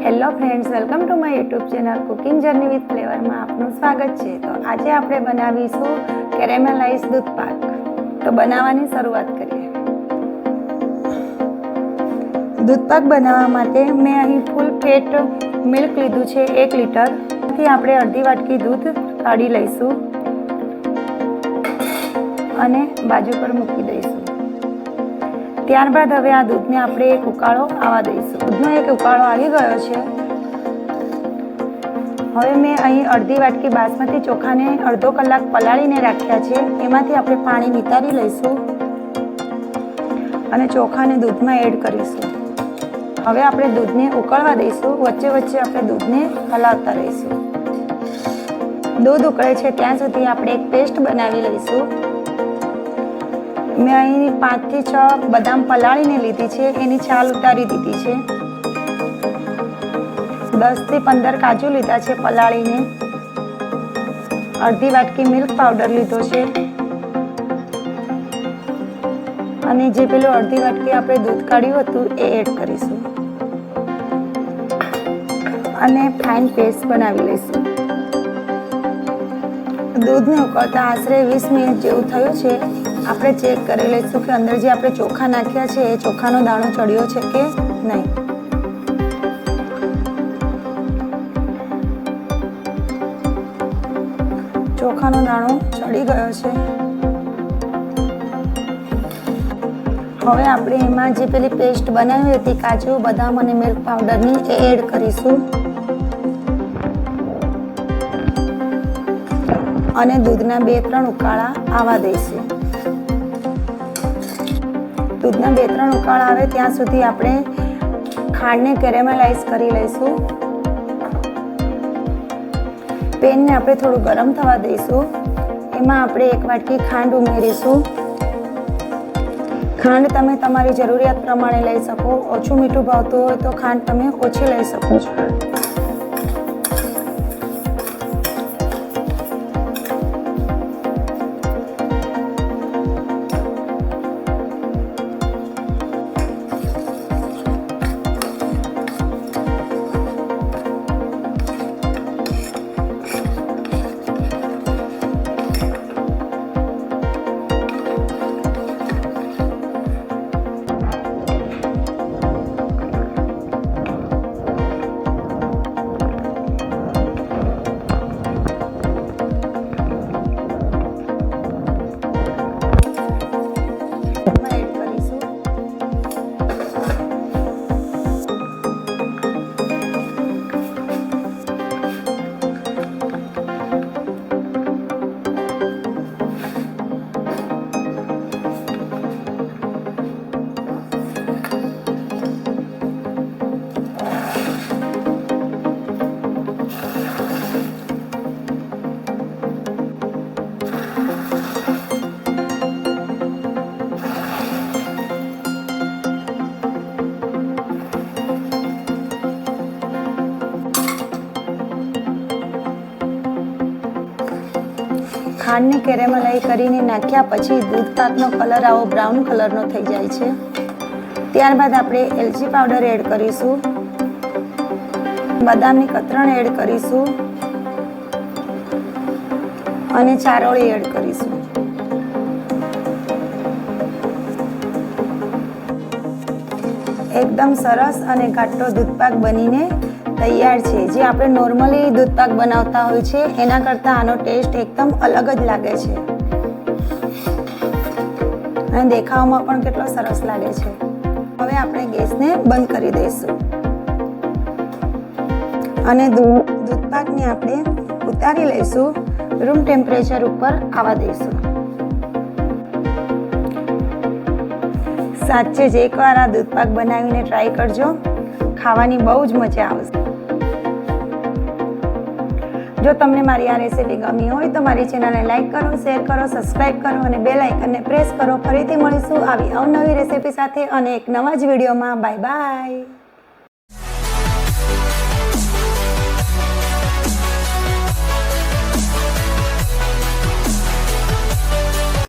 Hello friends, welcome to my YouTube channel cooking journey with ફ્લેવરમાં આપનું સ્વાગત છે। તો આજે આપણે બનાવીશું કેરેમેલાઇઝ દૂધ પાક। તો બનાવવાની શરૂઆત કરીએ। દૂધ પાક બનાવવા માટે મેં અહીં ફૂલ ફેટ મિલ્ક લીધું છે 1 લીટર। થી આપણે અડધી વાટકી દૂધ કાઢી લઈશું અને બાજુ પર મૂકી દઈશું। ત્યારબાદ હવે આ દૂધને આપણે એક ઉકાળો આવવા દઈશું। દૂધનો એક ઉકાળો આવી ગયો છે। હવે મેં અહીં અડધી વાટકી બાસમતી ચોખાને અડધો કલાક પલાળીને રાખ્યા છે। એમાંથી આપણે પાણી નિતારી લઈશું અને ચોખાને દૂધમાં એડ કરીશું। હવે આપણે દૂધને ઉકળવા દઈશું। વચ્ચે વચ્ચે આપણે દૂધને હલાવતા રહીશું। દૂધ ઉકળે છે ત્યાં સુધી આપણે એક પેસ્ટ બનાવી લઈશું। મેં અહીં 5 થી 6 બદામ પલાળીને લીધી છે, એની છાલ ઉતારી દીધી છે। 10 થી 15 કાજુ લીધા છે પલાળીને। અડધી વાટકી મિલ્ક પાવડર લીધો છે અને જે પેલું અડધી વાટકી આપણે દૂધ કાઢ્યું હતું એ એડ કરીશું અને ફાઇન પેસ્ટ બનાવી લઈશું। દૂધને ઉકળતા આશરે 20 મિનિટ જેવું થયું છે। આપણે ચેક કરી લઈશું કે અંદર જે આપણે ચોખા નાખ્યા છે એ ચોખાનો દાણો ચડ્યો છે કે નહીં। ચોખાનો દાણો ચડી ગયો છે। હવે આપણે એમાં જે પેલી પેસ્ટ બનાવી હતી કાજુ બદામ અને મિલ્ક પાવડરની એ એડ કરીશું અને દૂધના 2-3 ઉકાળા આવવા દઈશું। દૂધના 2-3 ઉકાળા આવે ત્યાં સુધી આપણે ખાંડને કેરેમલાઇઝ કરી લઈશું। પેનને આપણે થોડું ગરમ થવા દઈશું। એમાં આપણે 1 વાટકી ખાંડ ઉમેરીશું। ખાંડ તમે તમારી જરૂરિયાત પ્રમાણે લઈ શકો। ઓછું મીઠું ભાવતું હોય તો ખાંડ તમે ઓછી લઈ શકો છો। ખાંડને કેરેમલાઇઝ કરીને નાખ્યા પછી દૂધ પાકનો કલર આવો બ્રાઉન કલરનો થઈ જાય છે। ત્યારબાદ આપણે એલચી પાવડર એડ કરીશું, બદામની કતરણ એડ કરીશું અને ચારોળી એડ કરીશું। એકદમ સરસ અને ઘાટો દૂધ પાક બનીને તૈયાર છે। જે આપણે નોર્મલી દૂધ પાક બનાવતા હોય છે એના કરતાં આનો ટેસ્ટ એકદમ અલગ જ લાગે છે અને દેખાવમાં પણ કેટલો સરસ લાગે છે। હવે આપણે ગેસને બંધ કરી દઈશું અને દૂધ પાકને આપણે ઉતારી લઈશું। રૂમ ટેમ્પરેચર ઉપર આવવા દઈશું। સાચે જ એકવાર આ દૂધ પાક બનાવીને ટ્રાય કરજો, ખાવાની બહુ જ મજા આવશે। જો તમને મારી આ રેસીપી ગમી હોય તો મારી ચેનલને લાઈક કરો, શેર કરો, સબસ્ક્રાઇબ કરો અને બેલ આઇકનને પ્રેસ કરો। ફરીથી મળીશું આવી અવનવી રેસીપી સાથે અને એક નવા જ વિડીયોમાં। Bye bye.